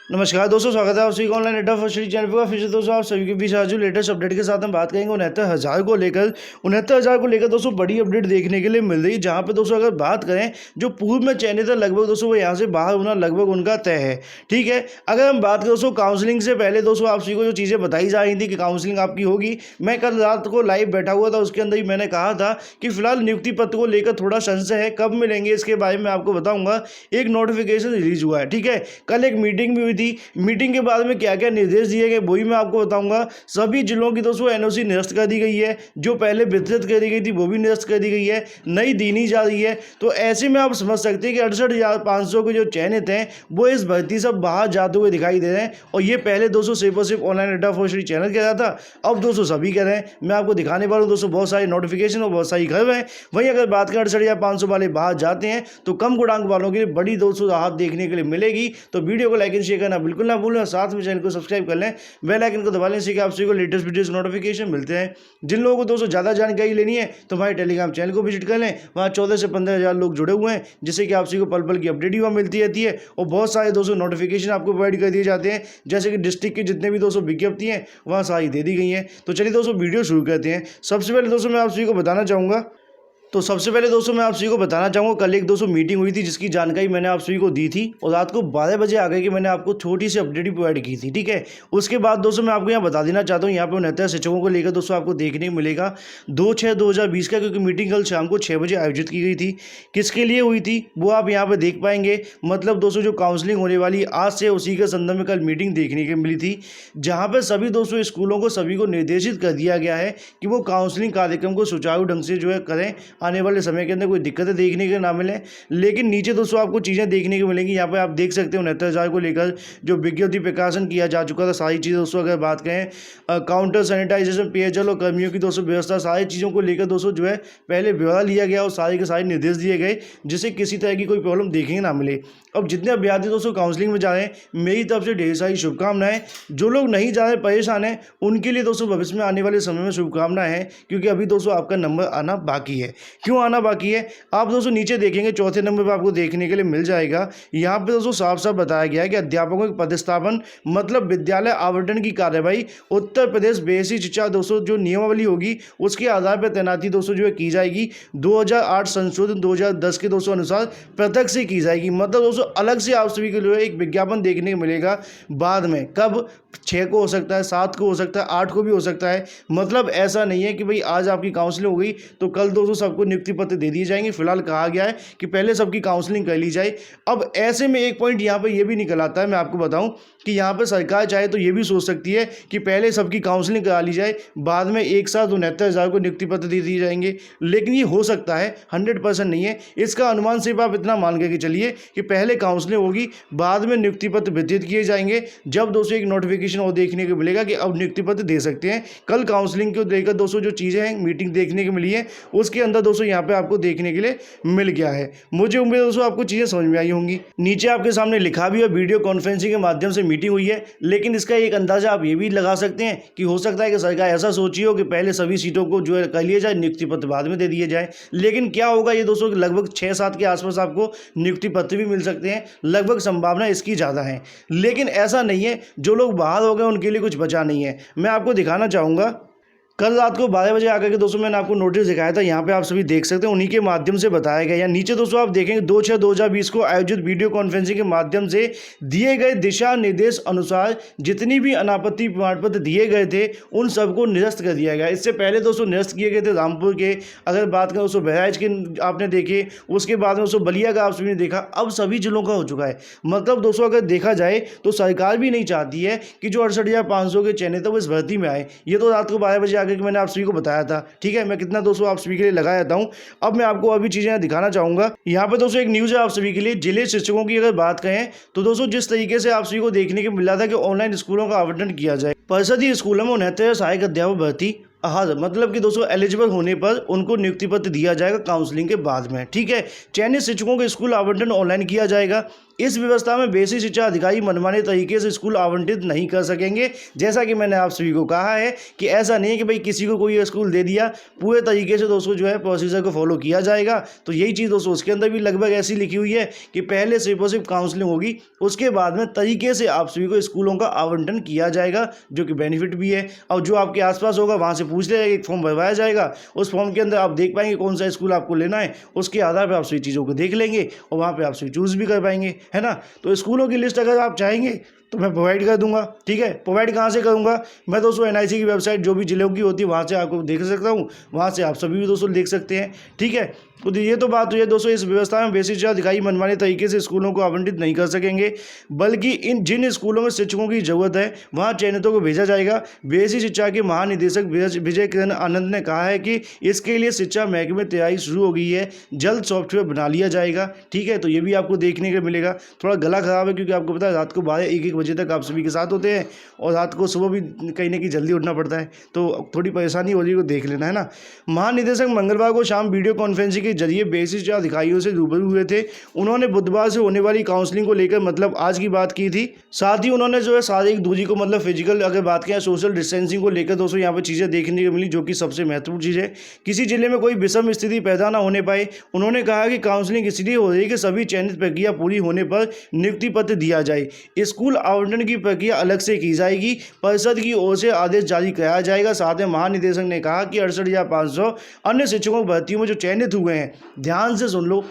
नमस्कार दोस्तों, स्वागत है आप सभी का ऑनलाइन अड्डा फर्स्ट चैनल पर। फिर से दोस्तों आप सभी के बीच आज जो लेटेस्ट अपडेट के साथ हम बात करेंगे 69,000 को लेकर। 69,000 को लेकर दोस्तों बड़ी अपडेट देखने के लिए मिल रही है, जहां पे दोस्तों अगर बात करें जो पूर्व में चयनित है लगभग दोस्तों वो यहाँ से बाहर होना लगभग उनका तय है। ठीक है, अगर हम बात करें दोस्तों काउंसलिंग से पहले दोस्तों आप सभी को जो चीज़ें बताई जा रही थी कि काउंसलिंग आपकी होगी, मैं कल रात को लाइव बैठा हुआ था, उसके अंदर ही मैंने कहा था कि फिलहाल नियुक्ति पत्र को लेकर थोड़ा संशय है, कब मिलेंगे इसके बारे में आपको बताऊंगा। एक नोटिफिकेशन रिलीज हुआ है। ठीक है, कल एक मीटिंग भी हुई थी, मीटिंग के बाद में क्या क्या निर्देश दिए गए वही मैं आपको बताऊंगा। सभी जिलों की दोस्तों एनओसी निरस्त कर दी गई है, जो पहले वितरित कर दी गई थी वो भी निरस्त कर दी गई है, नई दी नहीं जा रही है। तो ऐसे में आप समझ सकते हैं कि 68,500 के जो चयनित हैं वो इस भर्ती से बाहर जाते हुए दिखाई दे रहे हैं। और ये पहले दोस्तों सिर्फ और सिर्फ ऑनलाइन अड्डा फॉर चैनल कह रहा था, अब दोस्तों सभी कह रहे हैं। मैं आपको दिखाने वाला हूँ दोस्तों बहुत सारी नोटिफिकेशन और बहुत सारी खबर है। वहीं अगर बात करें 68,500 वाले बाहर जाते हैं तो कम गुणांक वालों के लिए बड़ी दोस्तों राहत देखने के लिए मिलेगी। तो वीडियो को लाइक एंड शेयर करना बिल्कुल ना भूलें, साथ में चैनल को सब्सक्राइब कर लें, बेल आइकन को दबा लें, इससे कि आप सभी को लेटेस्ट वीडियोस नोटिफिकेशन मिलते हैं। जिन लोगों को दोस्तों ज़्यादा जानकारी लेनी है तो हमारे टेलीग्राम चैनल को विजिट कर लें, वहाँ 14 से 15,000 लोग जुड़े हुए हैं, जिससे कि आप सभी को पल पल की अपडेट ही वहाँ मिलती रहती है। और बहुत सारे दोस्तों नोटिफिकेशन आपको प्रोवाइड कर दिए जाते हैं, जैसे कि डिस्ट्रिक्ट के जितने भी दोस्तों विज्ञप्ति हैं वहाँ सारी दे दी गई हैं। तो चलिए दोस्तों वीडियो शुरू करते हैं। सबसे पहले दोस्तों मैं आप सभी को बताना चाहूँगा, तो सबसे पहले दोस्तों मैं आप सभी को बताना चाहूँगा, कल एक दोस्तों मीटिंग हुई थी जिसकी जानकारी मैंने आप सभी को दी थी, और रात को 12 बजे आगे की मैंने आपको छोटी सी अपडेट भी प्रोवाइड की थी। ठीक है, उसके बाद दोस्तों मैं आपको यहाँ बता देना चाहता हूँ, यहाँ पे 69 शिक्षकों को लेकर दोस्तों आपको देखने को मिलेगा 2/6/2020 का, क्योंकि मीटिंग कल शाम को 6 बजे आयोजित की गई थी। किसके लिए हुई थी वो आप यहाँ पर देख पाएंगे। मतलब दोस्तों जो काउंसलिंग होने वाली आज से, उसी के संदर्भ में कल मीटिंग देखने को मिली थी, जहाँ पर सभी दोस्तों स्कूलों को सभी को निर्देशित कर दिया गया है कि वो काउंसलिंग कार्यक्रम को सुचारू ढंग से जो है करें, आने वाले समय के अंदर कोई दिक्कतें देखने के ना मिले। लेकिन नीचे दोस्तों आपको चीज़ें देखने को मिलेंगी। यहाँ पे आप देख सकते हो 69,000 को लेकर जो विज्ञप्ति प्रकाशन किया जा चुका था, सारी चीज़ें दोस्तों अगर बात करें काउंटर सैनिटाइजेशन, पेयजल और कर्मियों की दोस्तों व्यवस्था, सारी चीज़ों को लेकर दोस्तों जो है पहले ब्यौरा लिया गया और सारे के सारे निर्देश दिए गए, जिससे किसी तरह की कोई प्रॉब्लम देखने ना मिले। अब जितने अभ्यर्थी दोस्तों काउंसलिंग में जा रहे हैं, मेरी तरफ से ढेर सारी शुभकामनाएं। जो लोग नहीं जा रहे, परेशान हैं, उनके लिए दोस्तों भविष्य में आने वाले समय में शुभकामनाएं हैं, क्योंकि अभी दोस्तों आपका नंबर आना बाकी है। क्यों आना बाकी है आप दोस्तों नीचे देखेंगे, चौथे नंबर पर आपको देखने के लिए मिल जाएगा। यहाँ पे दोस्तों साफ साफ बताया गया है कि अध्यापकों के पदस्थापन मतलब विद्यालय आवंटन की कार्यवाही उत्तर प्रदेश बेसिक शिक्षा दोस्तों जो नियमावली होगी उसके आधार पर तैनाती दोस्तों जो है की जाएगी। 2008 संशोधन 2010 के दोस्तों अनुसार पृथक से की जाएगी। मतलब दोस्तों अलग से आप सभी के लिए एक विज्ञापन देखने को मिलेगा बाद में, कब 6 को हो सकता है, 7 को हो सकता है, 8 को भी हो सकता है। मतलब ऐसा नहीं है कि भाई आज आपकी काउंसलिंग हो गई तो कल दोस्तों सबको नियुक्ति पत्र दे दिए जाएंगे। फिलहाल कहा गया है कि पहले सबकी काउंसलिंग कर ली जाए। अब ऐसे में एक पॉइंट यहाँ पर यह भी निकल आता है, मैं आपको बताऊं कि यहाँ पर सरकार चाहे तो ये भी सोच सकती है कि पहले सबकी काउंसलिंग करा ली जाए, बाद में एक साथ 69,000 को नियुक्ति पत्र दे दिए जाएंगे। लेकिन ये हो सकता है, 100% नहीं है। इसका अनुमान सिर्फ आप इतना मान के चलिए कि पहले काउंसलिंग होगी, बाद में नियुक्ति पत्र वितरित किए जाएंगे। जब दोस्तों एक नोटिफिकेशन और देखने को मिलेगा कि अब नियुक्ति पत्र दे सकते हैं। कल काउंसलिंग को लेकर दोस्तों जो चीज़ें हैं मीटिंग देखने को मिली है, उसके अंदर दोस्तों यहाँ पे आपको देखने के लिए मिल गया है। मुझे उम्मीद है दोस्तों आपको चीज़ें समझ में आई होंगी। नीचे आपके सामने लिखा भी है वीडियो कॉन्फ्रेंसिंग के माध्यम से मीटिंग हुई है, लेकिन इसका एक अंदाजा आप ये भी लगा सकते हैं कि हो सकता है कि सरकार ऐसा सोची हो कि पहले सभी सीटों को जो है कर लिया जाए, नियुक्ति पत्र बाद में दे दिए जाए। लेकिन क्या होगा ये दोस्तों, लगभग 6-7 के आसपास आपको नियुक्ति पत्र भी मिल सकते हैं, लगभग संभावना इसकी ज़्यादा है। लेकिन ऐसा नहीं है जो लोग बाहर हो गए उनके लिए कुछ बचा नहीं है। मैं आपको दिखाना चाहूँगा, कल रात को 12 बजे आकर के दोस्तों मैंने आपको नोटिस दिखाया था, यहाँ पे आप सभी देख सकते हैं, उन्हीं के माध्यम से बताया गया। या नीचे दोस्तों आप देखेंगे 2/6/2020 को आयोजित वीडियो कॉन्फ्रेंसिंग के माध्यम से दिए गए दिशा निर्देश अनुसार जितनी भी अनापत्ति प्रमाण पत्र दिए गए थे उन सबको निरस्त कर दिया गया। इससे पहले दोस्तों निरस्त किए गए थे रामपुर के, अगर बात करें दोस्तों बहराइच के आपने देखे, उसके बाद में दोस्तों बलिया का आप सभी ने देखा, अब सभी जिलों का हो चुका है। मतलब दोस्तों अगर देखा जाए तो सरकार भी नहीं चाहती है कि जो 68,500 के चयनित है वो इस भर्ती में आए। ये तो रात को 12 बजे कि मैंने आप सभी को बताया था। ठीक है, मैं कितना दोस्तों आप सभी के लिए लगा जाता हूं। अब मैं आपको अभी चीजें दिखाना चाहूंगा। यहाँ पे दोस्तों एक न्यूज है आप सभी के लिए। जिले शिक्षकों की अगर बात करें तो दोस्तों जिस तरीके से आप सभी को देखने को मिला था कि ऑनलाइन स्कूलों का आवंटन किया जाए, परिषदीय स्कूलों में 69 सहायक अध्यापक भर्ती, हाँ मतलब कि दोस्तों एलिजिबल होने पर उनको नियुक्ति पत्र दिया जाएगा काउंसलिंग के बाद में। ठीक है, चयनित शिक्षकों के स्कूल आवंटन ऑनलाइन किया जाएगा। इस व्यवस्था में बेसिक शिक्षा अधिकारी मनमाने तरीके से स्कूल आवंटित नहीं कर सकेंगे। जैसा कि मैंने आप सभी को कहा है कि ऐसा नहीं है कि भाई किसी को कोई स्कूल दे दिया, पूरे तरीके से दोस्तों जो है प्रोसीजर को फॉलो किया जाएगा। तो यही चीज़ दोस्तों उसके अंदर भी लगभग ऐसी लिखी हुई है कि पहले सिर्फ और सिर्फ काउंसलिंग होगी, उसके बाद में तरीके से आप सभी को स्कूलों का आवंटन किया जाएगा, जो कि बेनिफिट भी है। और जो आपके आसपास होगा वहाँ से पूछ लिया, एक फॉर्म भरवाया जाएगा, उस फॉर्म के अंदर आप देख पाएंगे कौन सा स्कूल आपको लेना है, उसके आधार पर आप सभी चीज़ों को देख लेंगे और वहाँ पर आप सभी चूज़ भी कर पाएंगे, है ना। तो स्कूलों की लिस्ट अगर आप चाहेंगे तो मैं प्रोवाइड कर दूंगा, ठीक है। प्रोवाइड कहाँ से करूंगा मैं दोस्तों, एनआईसी की वेबसाइट जो भी जिलों की होती है वहाँ से आपको देख सकता हूँ, वहाँ से आप सभी भी दोस्तों देख सकते हैं, ठीक है। तो ये तो बात हुई है दोस्तों, इस व्यवस्था में बेसिक शिक्षा अधिकारी मनमाने तरीके से स्कूलों को आवंटित नहीं कर सकेंगे, बल्कि जिन स्कूलों में शिक्षकों की जरूरत है वहाँ चयनितों को भेजा जाएगा। बेसिक शिक्षा के महानिदेशक विजय किरण आनंद ने कहा है कि इसके लिए शिक्षा महकमे में तैयारी शुरू हो गई है, जल्द सॉफ्टवेयर बना लिया जाएगा, ठीक है। तो ये भी आपको देखने को मिलेगा। थोड़ा गला खराब है क्योंकि आपको पता है रात को 12-1 बजे तक आप सभी के साथ होते हैं और रात को सुबह भी कहीं ना कहीं जल्दी उठना पड़ता है, तो थोड़ी परेशानी हो रही है, को देख लेना, है ना। महानिदेशक मंगलवार को शाम वीडियो कॉन्फ्रेंसिंग के जरिए बेसिक शिक्षा अधिकारियों से रूबरू हुए थे। उन्होंने बुधवार से होने वाली काउंसलिंग को लेकर मतलब आज की बात की थी। साथ ही उन्होंने जो है शारीरिक दूरी को मतलब फिजिकल अगर बात करें सोशल डिस्टेंसिंग को लेकर दोस्तों यहाँ पर चीज़ें देखने को मिली, जो कि सबसे महत्वपूर्ण चीज़ है। किसी जिले में कोई विषम स्थिति पैदा ना होने पाए। उन्होंने कहा कि काउंसलिंग इसलिए हो रही है कि सभी चयनित प्रक्रिया पूरी होने पर नियुक्ति पत्र दिया जाए। स्कूल आवंटन की प्रक्रिया अलग से की जाएगी, परिषद की ओर से आदेश जारी कराया जाएगा। साथ ही महानिदेशक ने कहा कि 68,500 अन्य शिक्षकों की भर्तियों में जो चयनित हुए हैं, ध्यान से सुन लो,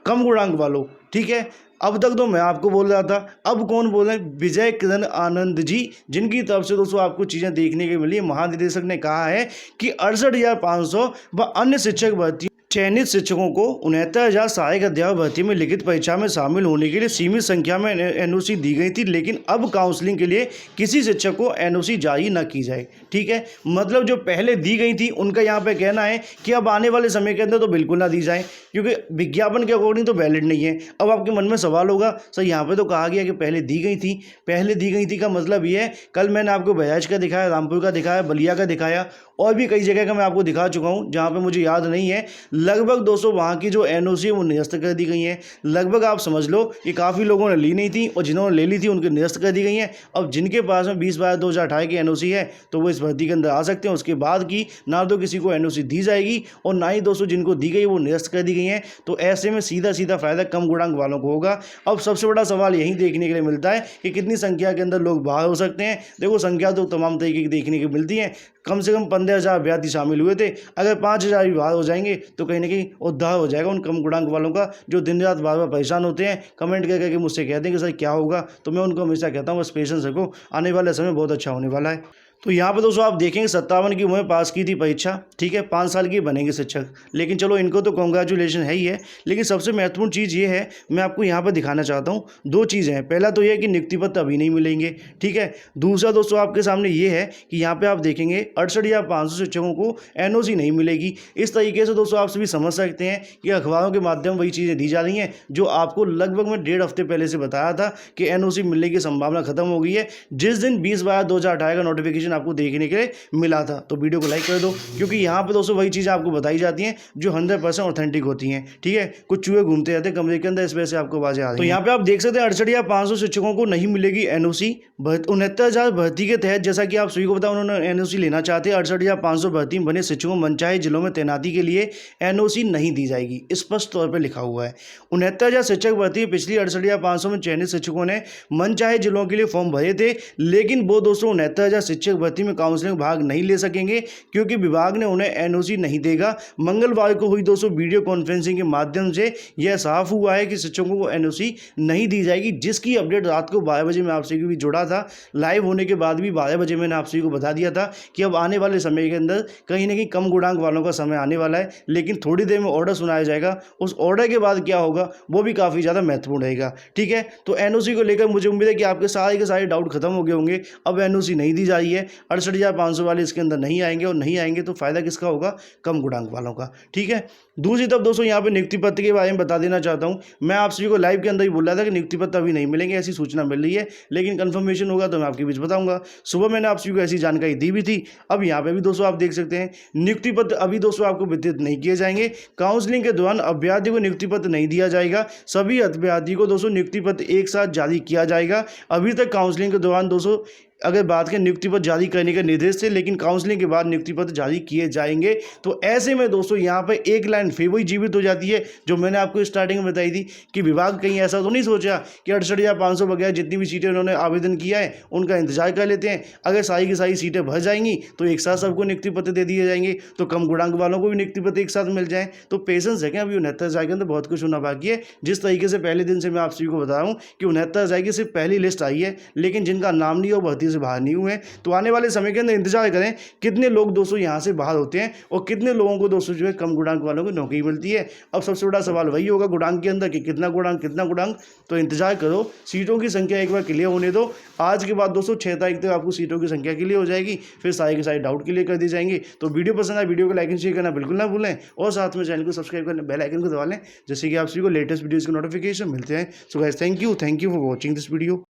कम गुणांक वालों, ठीक है। अब तक तो मैं आपको बोल रहा था, अब कौन बोल रहे हैं? विजय किरण आनंद जी, जिनकी तरफ से दोस्तों आपको चीज़ें देखने को मिली। महानिदेशक ने कहा है कि 68,500 व अन्य शिक्षक भर्ती चयनित शिक्षकों को 69,000 सहायक अध्यापक भर्ती में लिखित परीक्षा में शामिल होने के लिए सीमित संख्या में एनओसी दी गई थी, लेकिन अब काउंसलिंग के लिए किसी शिक्षक को एनओसी जारी न की जाए, ठीक है। मतलब जो पहले दी गई थी उनका यहाँ पे कहना है कि अब आने वाले समय के अंदर तो बिल्कुल ना दी जाए, क्योंकि विज्ञापन के अकॉर्डिंग तो वैलिड नहीं है। अब आपके मन में सवाल होगा, सर यहाँ पर तो कहा गया कि पहले दी गई थी, पहले दी गई थी का मतलब ये है, कल मैंने आपको बजाज का दिखाया, रामपुर का दिखाया, बलिया का दिखाया और भी कई जगह का मैं आपको दिखा चुका हूँ जहाँ पे मुझे याद नहीं है। लगभग दोस्तों वहाँ की जो एनओसी है वो निरस्त कर दी गई हैं। लगभग आप समझ लो कि काफ़ी लोगों ने ली नहीं थी और जिन्होंने ले ली थी उनकी निरस्त कर दी गई हैं। अब जिनके पास में 20/12/2018 की एनओसी है तो वो इस भर्ती के अंदर आ सकते हैं। उसके बाद की ना तो किसी को एनओसी दी जाएगी और ना ही दोस्तों जिनको दी गई वो निरस्त कर दी गई हैं। तो ऐसे में सीधा सीधा फ़ायदा कम गुणांक वालों को होगा। अब सबसे बड़ा सवाल यही देखने के लिए मिलता है कि कितनी संख्या के अंदर लोग बाहर हो सकते हैं। देखो संख्या तो तमाम तरीके की देखने को मिलती है, कम से कम 15,000 अभ्यर्थी शामिल हुए थे। अगर 5,000 भी बाहर हो जाएंगे तो कहीं ना कहीं उद्धार हो जाएगा उन कम गुणांक वालों का, जो दिन रात बार बार परेशान होते हैं, कमेंट कर करके मुझसे कहते हैं कि सर क्या होगा। तो मैं उनको हमेशा कहता हूँ बस पेशेंस रखो, आने वाला समय बहुत अच्छा होने वाला है। तो यहाँ पर दोस्तों आप देखेंगे 57 की उम्र पास की थी परीक्षा, ठीक है, 5 साल की बनेंगे शिक्षक। लेकिन चलो इनको तो कॉन्ग्रेचुलेशन है ही है, लेकिन सबसे महत्वपूर्ण चीज़ ये है, मैं आपको यहाँ पर दिखाना चाहता हूँ 2 चीज़ें हैं। पहला तो ये है कि नियुक्ति पत्र अभी नहीं मिलेंगे, ठीक है। दूसरा दोस्तों आपके सामने ये है कि यहाँ पर आप देखेंगे 68,500 शिक्षकों को एनओसी नहीं मिलेगी। इस तरीके से दोस्तों आप सभी समझ सकते हैं कि अखबारों के माध्यम वही चीज़ें दी जा रही हैं जो आपको लगभग मैं 1.5 हफ्ते पहले से बताया था कि एनओसी मिलने की संभावना खत्म हो गई है, जिस दिन 20/12/2018 का नोटिफिकेशन आपको देखने के लिए मिला था। तो वीडियो को लाइक कर दो, क्योंकि यहाँ पे दोस्तों वही चीज़ें आपको बताई जाती हैं जो 100% ऑथेंटिक होती हैं, ठीक है। कुछ चूहे घूमते रहते हैं कमरे के अंदर, इस वजह से आपको आवाजें आ रही हैं। तो यहाँ पे आप देख सकते हैं 68,500 शिक्षकों को नहीं मिलेगी एनओसी। 69,000 भर्ती के तहत, जैसा कि आप सभी को पता, उन्होंने एनओसी लेना चाहते हैं। 68,500 भर्ती में बने शिक्षकों को मनचाहे जिलों में तैनाती के लिए एनओसी नहीं दी जाएगी, स्पष्ट तौर पर लिखा हुआ है। 69,000 शिक्षक भर्ती पिछली 68,500 में चयनित शिक्षकों ने मनचाहे जिलों के लिए फॉर्म भरे थे, लेकिन वो दोस्तों 69,000 शिक्षक भर्ती में काउंसलिंग भाग नहीं ले सकेंगे क्योंकि विभाग ने उन्हें एनओसी नहीं देगा। मंगलवार को हुई दोस्तों वीडियो कॉन्फ्रेंसिंग के माध्यम से यह साफ हुआ है कि शिक्षकों को एनओसी नहीं दी जाएगी, जिसकी अपडेट रात को 12 बजे मैं आपसे भी जुड़ा था। लाइव होने के बाद भी 12 बजे मैंने आप सभी को बता दिया था कि अब आने वाले समय के अंदर कहीं ना कहीं कम गुणांक वालों का समय आने वाला है, लेकिन थोड़ी देर में ऑर्डर सुनाया जाएगा। उस ऑर्डर के बाद क्या होगा वो भी काफ़ी ज़्यादा महत्वपूर्ण रहेगा, ठीक है। तो एनओसी को लेकर मुझे उम्मीद है कि आपके सारे के सारे डाउट खत्म हो गए होंगे। अब एनओसी नहीं दी जा रही है, 68,500 वाले इसके अंदर नहीं आएंगे, और नहीं आएंगे तो फायदा किसका होगा? कम गुणांक वालों का। ठीक है, दूसरी तरफ दोस्तों यहाँ पे नियुक्ति पत्र के बारे में बता देना चाहता हूँ। मैं आप सभी को लाइव के अंदर ही बोल रहा था कि नियुक्ति पत्र अभी नहीं मिलेंगे, ऐसी सूचना मिल रही है, लेकिन कंफर्मेशन होगा तो मैं आपके बीच बताऊंगा। सुबह मैंने आप सभी को ऐसी जानकारी दी भी थी। अब यहाँ पे भी दोस्तों आप देख सकते हैं, नियुक्ति पत्र अभी दोस्तों आपको वितरित नहीं किए जाएंगे। काउंसलिंग के दौरान अभ्यर्थी को नियुक्ति पत्र नहीं दिया जाएगा, सभी अभ्यर्थी को दोस्तों नियुक्ति पत्र एक साथ जारी किया जाएगा। अभी तक काउंसलिंग के दौरान दोस्तों अगर बात करें नियुक्ति पत्र जारी करने के निर्देश थे, लेकिन काउंसलिंग के बाद नियुक्ति पत्र जारी किए जाएंगे। तो ऐसे में दोस्तों यहाँ पर एक लाइन फिर वही जीवित हो जाती है जो मैंने आपको स्टार्टिंग में बताई थी कि विभाग कहीं ऐसा तो नहीं सोचा कि 68,500 वगैरह जितनी भी सीटें उन्होंने आवेदन किया है उनका इंतजार कर लेते हैं, अगर सारी की सारी सीटें भर जाएंगी तो एक साथ सबको नियुक्ति पत्र दे दिए जाएंगे, तो कम गुणांक वालों को भी नियुक्ति पत्र एक साथ मिल जाए। तो पेशेंस है क्या, अभी 69,000 के अंदर बहुत कुछ होना बाकी है। जिस तरीके से पहले दिन से मैं आप सभी को बता रहा हूँ कि 69,000 की सिर्फ पहली लिस्ट आई है, लेकिन जिनका नाम नहीं हो भर्ती से बाहर नहीं हुए, तो आने वाले समय के अंदर इंतजार करें कितने लोग दोस्तों यहाँ से बाहर होते हैं और कितने लोगों को दोस्तों जो है कम गुणांक वालों को नौकरी मिलती है। अब सबसे बड़ा सवाल वही होगा गुणांक के अंदर कि कितना गुणांक। तो इंतजार करो, सीटों की संख्या एक बार क्लियर होने दो। आज के बाद दोस्तों 6 तारीख तक आपको सीटों की संख्या क्लियर हो जाएगी, फिर सारे के सारे डाउट क्लियर कर दी जाएंगे। तो वीडियो पसंद आए वीडियो को लाइक एंड शेयर करना बिल्कुल ना भूलें, और साथ में चैनल को सब्सक्राइब करना, बेल आइकन को दबा लें, जिससे कि आप सभी को लेटेस्ट वीडियोज़ की नोटिफिकेशन मिलते हैं। So guys, thank you for watching this video.